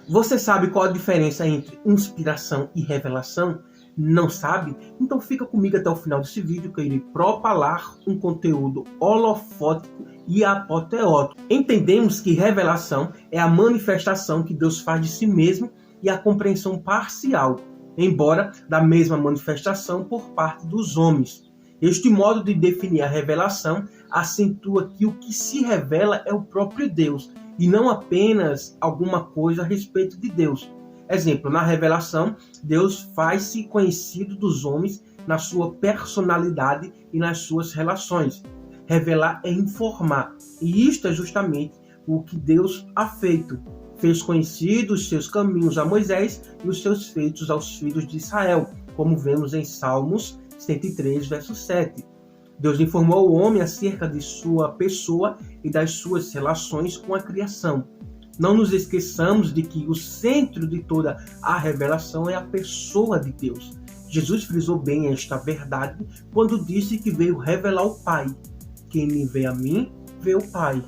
Você sabe qual a diferença entre inspiração e revelação? Não sabe? Então fica comigo até o final desse vídeo que eu irei propalar um conteúdo holofótico e apoteótico. Entendemos que revelação é a manifestação que Deus faz de si mesmo e a compreensão parcial, embora da mesma manifestação por parte dos homens. Este modo de definir a revelação acentua que o que se revela é o próprio Deus, e não apenas alguma coisa a respeito de Deus. Exemplo, na revelação, Deus faz-se conhecido dos homens na sua personalidade e nas suas relações. Revelar é informar, e isto é justamente o que Deus ha feito. Fez conhecidos os seus caminhos a Moisés e os seus feitos aos filhos de Israel, como vemos em Salmos 103, verso 7. Deus informou o homem acerca de sua pessoa e das suas relações com a criação. Não nos esqueçamos de que o centro de toda a revelação é a pessoa de Deus. Jesus frisou bem esta verdade quando disse que veio revelar o Pai. Quem me vê a mim, vê o Pai.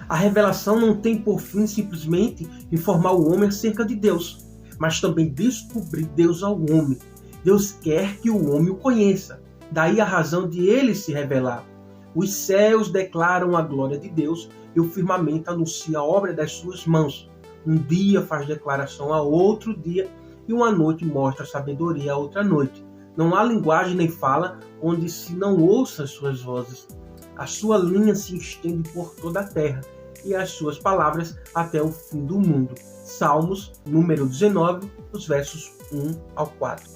A revelação não tem por fim simplesmente informar o homem acerca de Deus, mas também descobrir Deus ao homem. Deus quer que o homem o conheça. Daí a razão de ele se revelar. Os céus declaram a glória de Deus e o firmamento anuncia a obra das suas mãos. Um dia faz declaração a outro dia e uma noite mostra a sabedoria a outra noite. Não há linguagem nem fala onde se não ouça as suas vozes. A sua linha se estende por toda a terra e as suas palavras até o fim do mundo. Salmos, número 19, os versos 1 ao 4.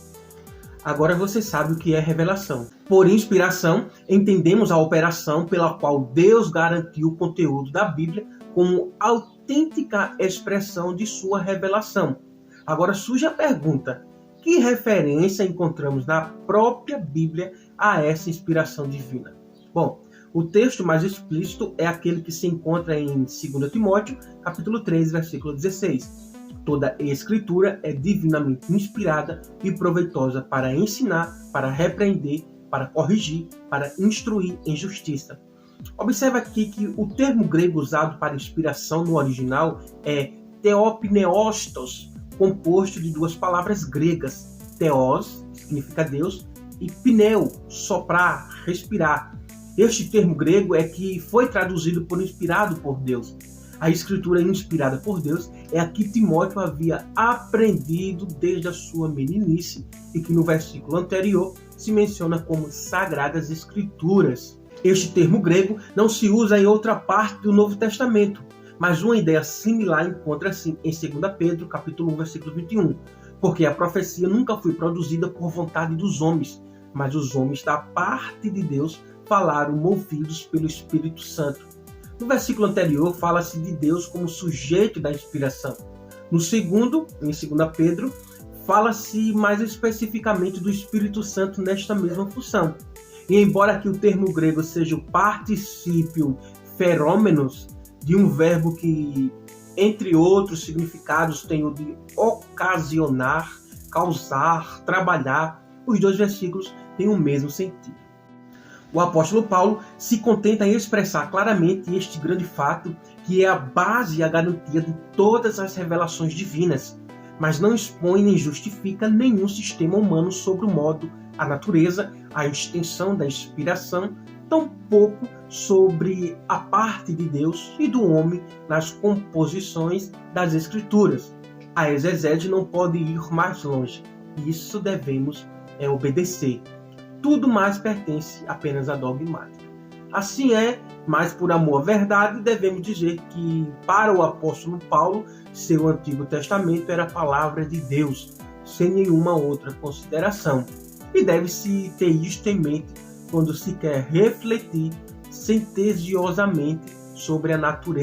Agora você sabe o que é revelação. Por inspiração, entendemos a operação pela qual Deus garantiu o conteúdo da Bíblia como autêntica expressão de sua revelação. Agora surge a pergunta: que referência encontramos na própria Bíblia a essa inspiração divina? Bom, o texto mais explícito é aquele que se encontra em 2 Timóteo, capítulo 3, versículo 16. Toda escritura é divinamente inspirada e proveitosa para ensinar, para repreender, para corrigir, para instruir em justiça. Observe aqui que o termo grego usado para inspiração no original é theopneustos, composto de duas palavras gregas, theos, que significa Deus, e pneu, soprar, respirar. Este termo grego é que foi traduzido por inspirado por Deus. A escritura inspirada por Deus é a que Timóteo havia aprendido desde a sua meninice e que no versículo anterior se menciona como Sagradas Escrituras. Este termo grego não se usa em outra parte do Novo Testamento, mas uma ideia similar encontra-se em 2 Pedro, capítulo 1, versículo 21, porque a profecia nunca foi produzida por vontade dos homens, mas os homens da parte de Deus falaram movidos pelo Espírito Santo. No versículo anterior, fala-se de Deus como sujeito da inspiração. No segundo, em 2 Pedro, fala-se mais especificamente do Espírito Santo nesta mesma função. E embora aqui o termo grego seja o particípio ferômenos, de um verbo que, entre outros significados, tem o de ocasionar, causar, trabalhar, os dois versículos têm o mesmo sentido. O apóstolo Paulo se contenta em expressar claramente este grande fato, que é a base e a garantia de todas as revelações divinas, mas não expõe nem justifica nenhum sistema humano sobre o modo, a natureza, a extensão da inspiração, tampouco sobre a parte de Deus e do homem nas composições das Escrituras. A exegese não pode ir mais longe, e isso devemos obedecer. Tudo mais pertence apenas à dogmática. Assim é, mas por amor à verdade, devemos dizer que, para o apóstolo Paulo, seu Antigo Testamento era a palavra de Deus, sem nenhuma outra consideração. E deve-se ter isto em mente quando se quer refletir centesiosamente sobre a natureza.